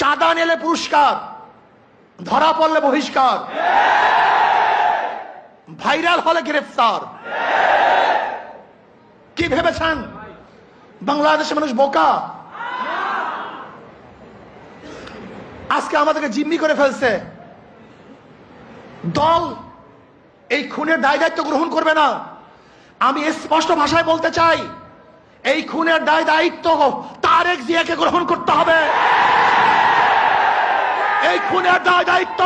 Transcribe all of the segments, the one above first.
চাঁদা নিলে পুরস্কার, ধরা পড়লে বহিষ্কার, ভাইরাল হলে গ্রেফতার। কি ভেবেছেন বাংলাদেশের মানুষ বোকা? আজকে আমাদেরকে জিম্মি করে ফেলছে। দল এই খুনের দায় দায়িত্ব গ্রহণ করবে না। আমি স্পষ্ট ভাষায় বলতে চাই, এই খুনের দায় দায়িত্ব তারেক জিয়াকে গ্রহণ করতে হবে। এই খুনের দায় দায়িত্ব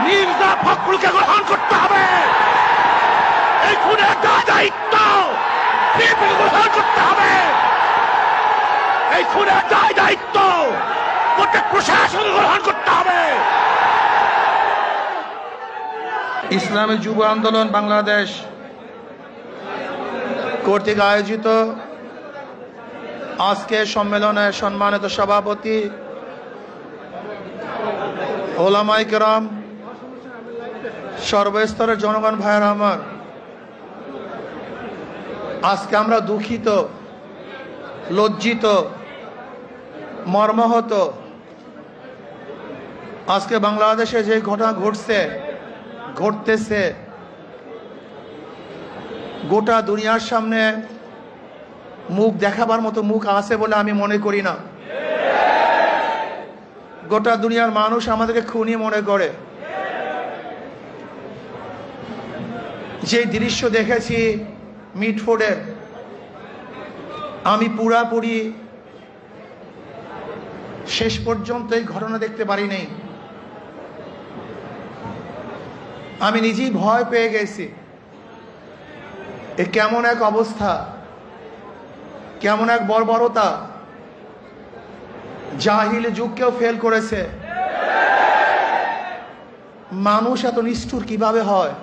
মির্জা ফখরুলকে গ্রহণ করতে হবে। এই খুনের দায় দায়িত্ব বিএনপিকে গ্রহণ করতে হবে। এই খুনের দায় দায়িত্ব প্রত্যেক প্রশাসনকে গ্রহণ করতে হবে। ইসলামী যুব আন্দোলন বাংলাদেশ কর্তৃক আয়োজিত আজকের সম্মেলনের সম্মানিত সভাপতি ওলামায়ে কেরাম, সর্বস্তরের জনগণ ভাইয়েরা আমার, আজকে আমরা দুঃখিত, লজ্জিত, মর্মাহত। আজকে বাংলাদেশে যে ঘটনা ঘটতেছে গোটা দুনিয়ার সামনে মুখ দেখাবার মতো মুখ আছে বলে আমি মনে করি না। গোটা দুনিয়ার মানুষ আমাদেরকে খুনি মনে করে। যে দৃশ্য দেখেছি মিটফোর্ডের, আমি পুরাপুরি শেষ পর্যন্ত এই ঘটনা দেখতে পারি নাই। আমি নিজেই ভয় পেয়ে গেছি। এ কেমন এক অবস্থা, কেমন এক বর্বরতা! জাহিল যুগকেও ফেল করেছে। মানুষ এত নিষ্ঠুর কিভাবে হয়?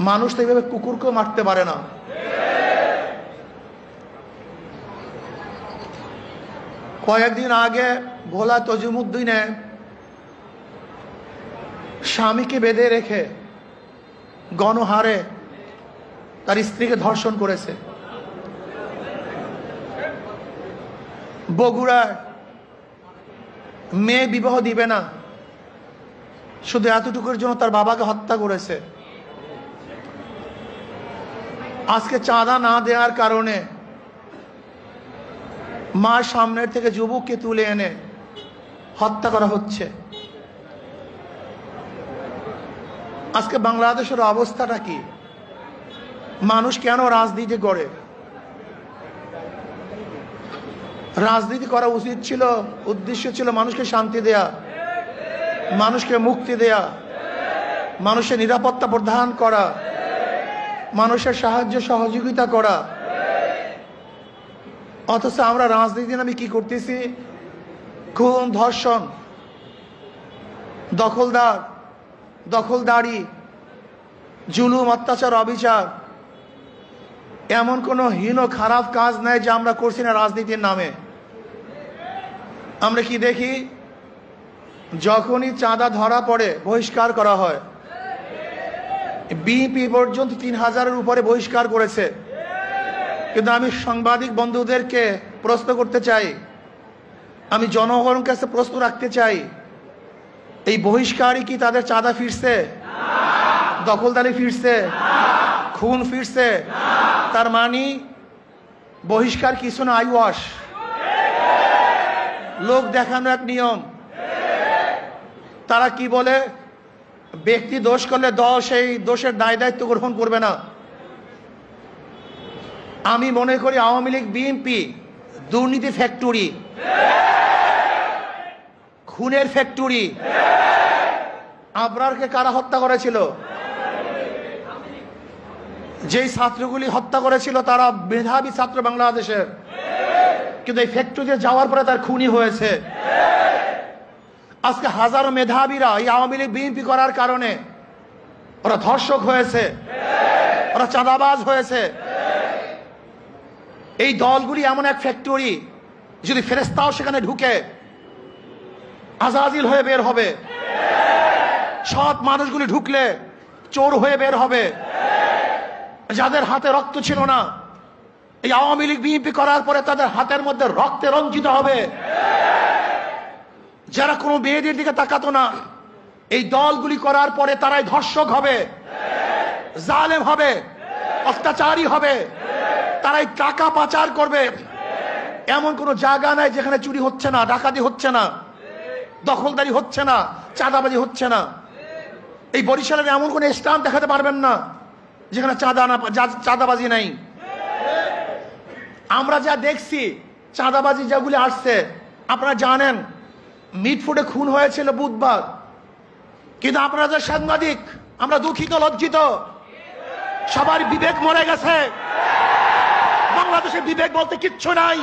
মানুষ তো এইভাবে কুকুরকেও মারতে পারে না। কয়েকদিন আগে ভোলা তজুমুদ্দিনে স্বামীকে বেঁধে রেখে গণহারে তার স্ত্রীকে ধর্ষণ করেছে। বগুড়ায় মেয়ে বিবাহ দিবে না, শুধু এতটুকুর জন্য তার বাবাকে হত্যা করেছে। আজকে চাঁদা না দেওয়ার কারণে মার সামনের থেকে যুবককে তুলে এনে হত্যা করা হচ্ছে। আজকে বাংলাদেশের অবস্থাটা কি? মানুষ কেন রাজনীতি করে? রাজনীতি করা উচিত ছিল, উদ্দেশ্য ছিল মানুষকে শান্তি দেয়া, মানুষকে মুক্তি দেয়া, মানুষের নিরাপত্তা প্রদান করা, মানুষের সাহায্য সহযোগিতা করা। অথচ আমরা রাজনীতি নামে কি করতেছি? খুন, ধর্ষণ, দখলদারি, জুলুম, অত্যাচার, অবিচার। এমন কোনো হীন খারাপ কাজ নাই যে আমরা করছি না রাজনীতির নামে। আমরা কি দেখি? যখনই চাঁদা ধরা পড়ে বহিষ্কার করা হয়। বিএনপি পর্যন্ত 3000-এর উপরে বহিষ্কার করেছে। কিন্তু আমি সাংবাদিক বন্ধুদেরকে প্রশ্ন করতে চাই, আমি জনগণের কাছে প্রশ্ন রাখতে চাই, এই বহিষ্কারই কি তাদের চাঁদা ফিরছে? দখলদারি ফিরছে? খুন ফিরছে? তার মানে বহিষ্কার কিছু না, আইওয়াশ, লোক দেখানো এক নিয়ম। তারা কি বলে? ব্যক্তি দোষ করলে দল সেই দোষের দায় দায়িত্ব গ্রহণ করবে না। আমি মনে করি আওয়ামী লীগ, বিএনপি দুর্নীতি ফ্যাক্টরি, খুনের ফ্যাক্টরি। আবরারকে কারা হত্যা করেছিল? যেই ছাত্রগুলি হত্যা করেছিল তারা মেধাবী ছাত্র বাংলাদেশের, কিন্তু এই ফ্যাক্টরিতে যাওয়ার পরে তার খুনি হয়েছে। আজকে হাজারো মেধাবীরা এই আওয়ামী লীগ, বিএনপি করার কারণে ওরা ধর্ষক হয়েছে, ওরা চাঁদাবাজ হয়েছে। এই দলগুলি এমন এক ফ্যাক্টরি, যদি ফেরেশতাও সেখানে ঢুকে আজাজিল হয়ে বের হবে। সৎ মানুষগুলি ঢুকলে চোর হয়ে বের হবে। যাদের হাতে রক্ত ছিল না, এই আওয়ামী লীগ বিএনপি করার পরে তাদের হাতের মধ্যে রক্তে রঞ্জিত হবে। যারা কোনো মেয়েদের দিকে তাকাতো না, এই দলগুলি করার পরে তারাই ধর্ষক হবে, জালেম হবে, অত্যাচারী হবে, তারাই টাকা পাচার করবে। এমন কোন জায়গা নাই যেখানে চুরি হচ্ছে না, ডাকাতি হচ্ছে না, দখলদারি হচ্ছে না, চাঁদাবাজি হচ্ছে না। এই বরিশালের এমন কোন স্থান দেখাতে পারবেন না যেখানে চাঁদাবাজি নাই। আমরা যা দেখছি চাঁদাবাজি যেগুলি আসছে, আপনারা জানেন মিটফুটে খুন হয়েছিল বুধবার, কিন্তু আপনারা যে সাংবাদিক, আমরা দুঃখিত, লজ্জিত, সবার বিবেক মরে গেছে। বাংলাদেশের বিবেক বলতে কিচ্ছু নাই।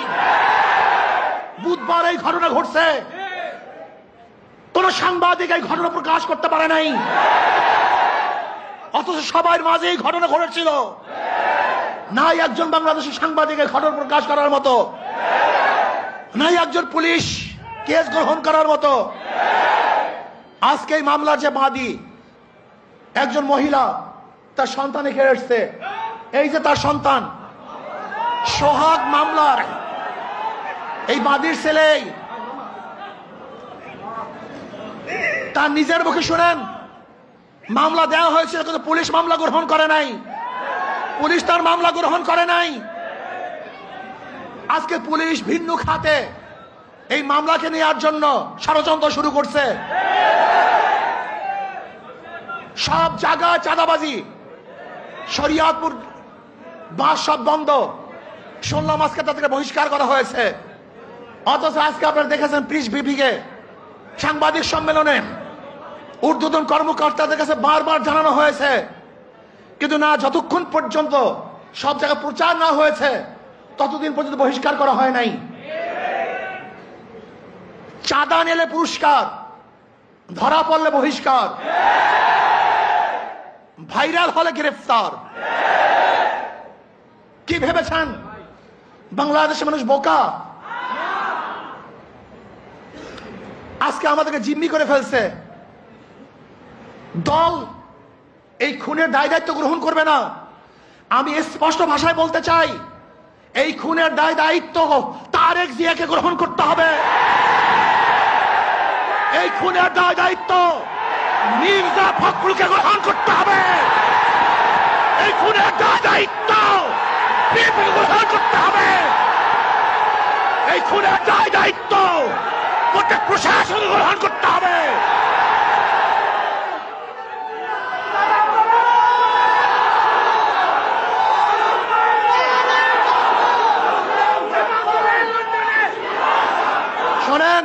বুধবার এই ঘটনা ঘটছে, কোন সাংবাদিক এই ঘটনা প্রকাশ করতে পারে নাই, অথচ সবার মাঝে এই ঘটনা ঘটেছিল। নাই একজন বাংলাদেশের সাংবাদিক এই ঘটনা প্রকাশ করার মতো, নাই একজন পুলিশ কেস গ্রহণ করার মতো। আজকে এই মামলার যে বাদী, একজন মহিলা, তার সন্তান এখানে এসছে, এই যে তার সন্তান, সোহাগ মামলার এই বাদীর ছেলে, তার নিজের মুখে শুনেন মামলা দেওয়া হয়েছিল কিন্তু পুলিশ মামলা গ্রহণ করে নাই, পুলিশ তার মামলা গ্রহণ করে নাই। আজকে পুলিশ ভিন্ন খাতে এই মামলাকে নেওয়ার জন্য ষড়যন্ত্র শুরু করছে। সব জায়গায় চাঁদাবাজি, শরিয়াতপুর বাস সব বন্ধ, শুনলাম আজকে তাদেরকে বহিষ্কার করা হয়েছে। অথচ আজকে আপনারা দেখেছেন প্রেস ব্রিফিংয়ে, সাংবাদিক সম্মেলনে ঊর্ধ্বতন কর্মকর্তাদের কাছে বারবার জানানো হয়েছে, কিন্তু না, যতক্ষণ পর্যন্ত সব জায়গায় প্রচার না হয়েছে ততদিন পর্যন্ত বহিষ্কার করা হয় নাই। চাঁদা নিলে পুরস্কার, ধরা পড়লে বহিষ্কার, ভাইরাল হলে গ্রেফতার। কি ভেবেছেন বাংলাদেশের মানুষ বোকা? আজকে আমাদেরকে জিম্মি করে ফেলছে। দল এই খুনের দায় দায়িত্ব গ্রহণ করবে না। আমি স্পষ্ট ভাষায় বলতে চাই, এই খুনের দায় দায়িত্ব তারেক জিয়াকে গ্রহণ করতে হবে। এই খুনের দায় দায়িত্ব মির্জা ফখরুলকে গ্রহণ করতে হবে। এই খুনের দায় দায়িত্ব বিএনপিকে গ্রহণ করতে হবে। এই খুনের দায় দায়িত্ব প্রত্যেক প্রশাসন গ্রহণ করতে হবে। শোনেন,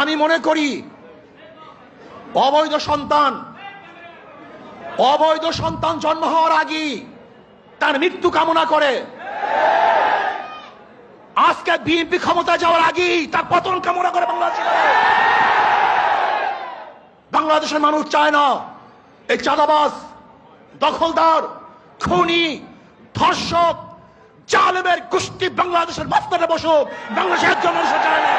আমি মনে করি অবৈধ সন্তান জন্ম হওয়ার আগেই তার মৃত্যু কামনা করে। আজকে বিএনপি ক্ষমতা যাওয়ার আগেই তার পতন কামনা করে বাংলাদেশের মানুষ চায় না এই চাঁদাবাজ, দখলদার, খুনি, ধর্ষক, জালেমের গোষ্ঠী বাংলাদেশের মাঝখানে বসুক। বাংলাদেশের একজন মানুষ চায় না।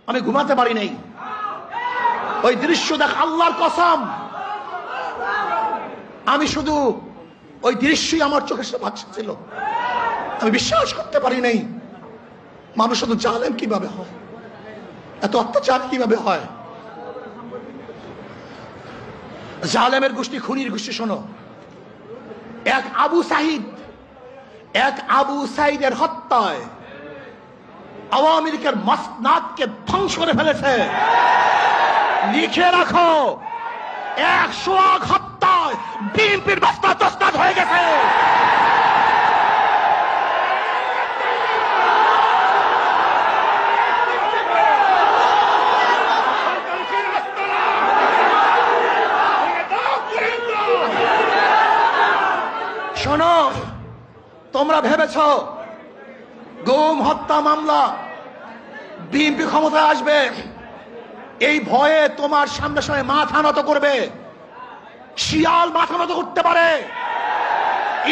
আমি ঘুমাতে পারি নাই, ওই দৃশ্য দেখ, আল্লাহর কসম, আমি শুধু ওই দৃশ্যই আমার চোখের সামনে ভাসছিল। আমি বিশ্বাস করতে পারি নাই মানুষ শুধু জালেম কিভাবে হয়, এত অত্যাচার কিভাবে হয়। জালেমের গোষ্ঠী, খুনির গোষ্ঠী। শোনো, এক আবু সাইদের হত্যায় আওয়ামী লীগের মসনাদকে ধ্বংস করে ফেলেছে। লিখে রাখো, 100 হত্যায় বিএনপির মসনাদ হয়ে গেছে। শোনো, তোমরা ভেবেছ গুম হত্যা মামলা বিএনপি ক্ষমতায় আসবে, এই ভয়ে তোমার সামনে সামনে মাথা নত করবে। শিয়াল মাথা নত করতে পারে,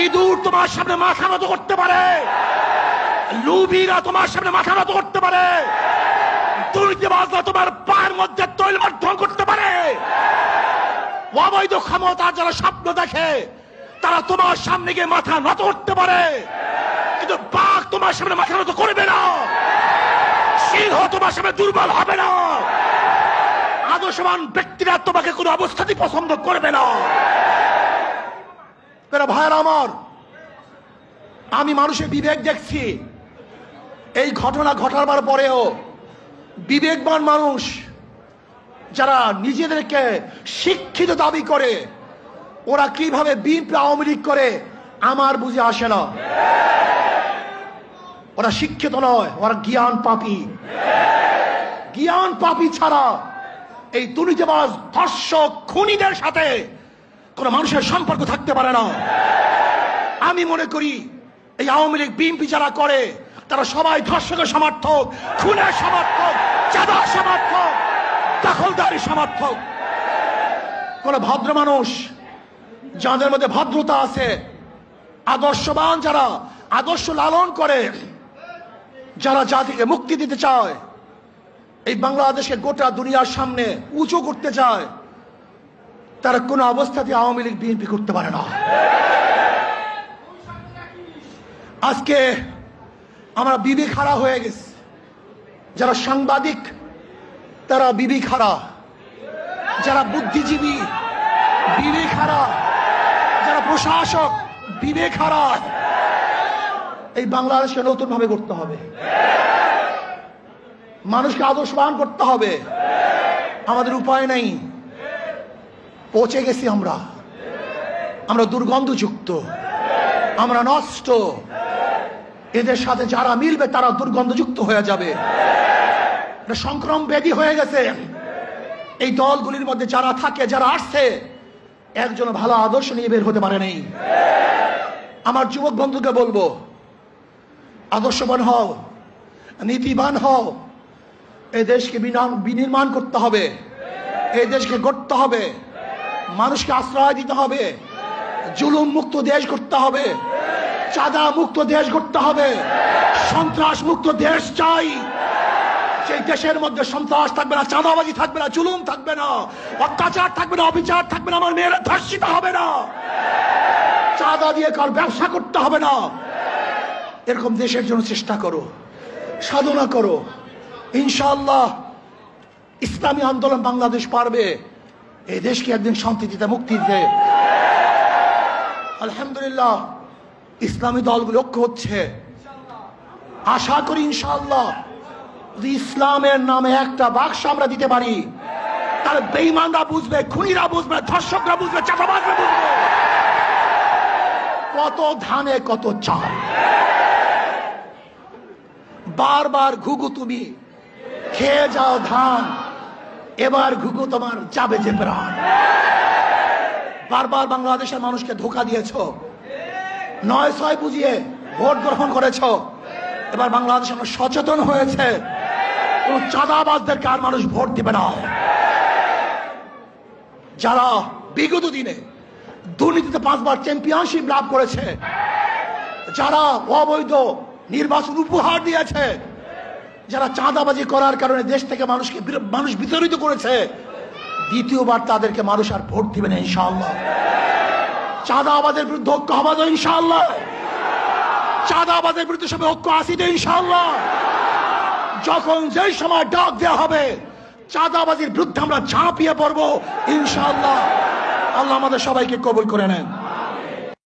ইঁদুর তোমার সামনে মাথা নত করতে পারে, লুবিরা তোমার সামনে মাথা নত করতে পারে, দুর্নীতিবাজরা তোমার পায়ের মধ্যে তৈল মাধ্যম করতে পারে। অবৈধ ক্ষমতা যারা স্বপ্ন দেখে তারা তোমার সামনে গিয়ে মাথা নত করতে পারে, কিন্তু বাঘ তোমার সামনে মাথা নত করবে না, সিংহ তোমার সামনে দুর্বল হবে না, আদর্শবান ব্যক্তিরা তোমাকে কোনো অবস্থাতেই পছন্দ করবে না। ভাইয়েরা আমার, আমি মানুষের বিবেক দেখছি। এই ঘটনা ঘটাবার পরেও বিবেকবান মানুষ যারা নিজেদেরকে শিক্ষিত দাবি করে, ওরা কিভাবে বিএনপি আওয়ামী লীগ করে আমার বুঝে আসে না। ওরা শিক্ষিত নয়, ওরা জ্ঞান পাপী। জ্ঞান পাপী ছাড়া এই দুর্নীতিবাজ ধর্ষক খুনিদের সাথে কোন মানুষের সম্পর্ক থাকতে পারে না। আমি মনে করি এই আওয়ামী লীগ বিএনপি যারা করে তারা সবাই ধর্ষকের সমর্থক, খুনের সমর্থক, চাঁদার সমর্থক, দখলদারি সমর্থক। কোন ভদ্র মানুষ যাদের মধ্যে ভদ্রতা আছে, আদর্শবান যারা আদর্শ লালন করে, যারা জাতিকে মুক্তি দিতে চায়, এই বাংলাদেশকে গোটা দুনিয়ার সামনে উঁচু করতে চায়, তারা কোন অবস্থাতে আওয়ামী লীগ বিএনপি করতে পারে না। আজকে আমরা বিবেক হারা হয়ে গেছি। যারা সাংবাদিক তারা বিবেক হারা, যারা বুদ্ধিজীবী বিবেক হারা, যারা প্রশাসক বিবেক হারা। এই বাংলাদেশকে নতুন ভাবে করতে হবে, মানুষকে আদর্শবান করতে হবে। আমাদের উপায় নেই, পচে গেছি আমরা দুর্গন্ধযুক্ত, আমরা নষ্ট। এদের সাথে যারা মিলবে তারা দুর্গন্ধযুক্ত হয়ে যাবে, এটা সংক্রম ব্যাধি হয়ে গেছে। এই দলগুলির মধ্যে যারা থাকে, যারা আসছে, একজন ভালো আদর্শ নিয়ে বের হতে পারে নাই। আমার যুবক বন্ধুকে বলবো, আদর্শবান হও, নীতিবান হও। এই দেশকে বিনির্মাণ করতে হবে, এই দেশকে গড়তে হবে, মানুষকে আশ্রয় দিতে হবে, জুলুম মুক্ত দেশ করতে হবে, চাঁদা মুক্ত দেশ করতে হবে, সন্ত্রাস মুক্ত দেশ চাই। সেই দেশের মধ্যে সন্ত্রাস থাকবে না, চাঁদাবাজি থাকবে না, জুলুম থাকবে না, অত্যাচার থাকবে না, অবিচার থাকবে না, আমার মেয়েরা ধর্ষিত হবে না, চাঁদা দিয়ে কার ব্যবসা করতে হবে না। এরকম দেশের জন্য চেষ্টা করো, সাধনা করো। ইনশাআল্লাহ ইসলামী আন্দোলন বাংলাদেশ পারবে এই দেশকে একদিন শান্তি দিতে, মুক্তি দিতে। আলহামদুলিল্লাহ ইসলামী দলগুলো ঐক্য হচ্ছে। আশা করি ইনশাআল্লাহ যদি ইসলামের নামে একটা বাক্স আমরা দিতে পারি, তাহলে বেঈমানরা বুঝবে, খুনিরা বুঝবে, ধর্ষকরা বুঝবে, চাঁদাবাজরা বুঝবে কত ধানে কত চাল। বারবার ঘুঘু তুমি খেয়ে যাও ধান, এবার ঘুঘু তোমার যাবে যে প্রাণ। বারবার বাংলাদেশের মানুষকে ধোঁকা দিয়েছ, ৯-৬ বুঝিয়ে ভোট গ্রহণ করেছ। এবার বাংলাদেশ আমরা সচেতন হয়েছে, কোন চাঁদাবাজদেরকে আর মানুষ ভোট দিবে না। যারা বিগত দিনে দুর্নীতিতে 5 বার চ্যাম্পিয়নশিপ লাভ করেছে, যারা অবৈধ নির্বাচন উপহার দিয়েছে, যারা চাঁদাবাজি করার কারণে দেশ থেকে মানুষ বিতাড়িত করেছে, দ্বিতীয়বার তাদেরকে মানুষ আর ভোট দিবে না ইনশাআল্লাহ। চাঁদাবাজের বিরুদ্ধে ঐক্য হবে তো ইনশাআল্লাহ, চাঁদাবাজের বিরুদ্ধে সবাই ঐক্য আসি তো ইনশাআল্লাহ। যখন যেই সময় ডাক দেওয়া হবে চাঁদাবাজির বিরুদ্ধে আমরা ঝাঁপিয়ে পড়বো ইনশাআল্লাহ। আল্লাহ আমাদের সবাইকে কবুল করে নেন।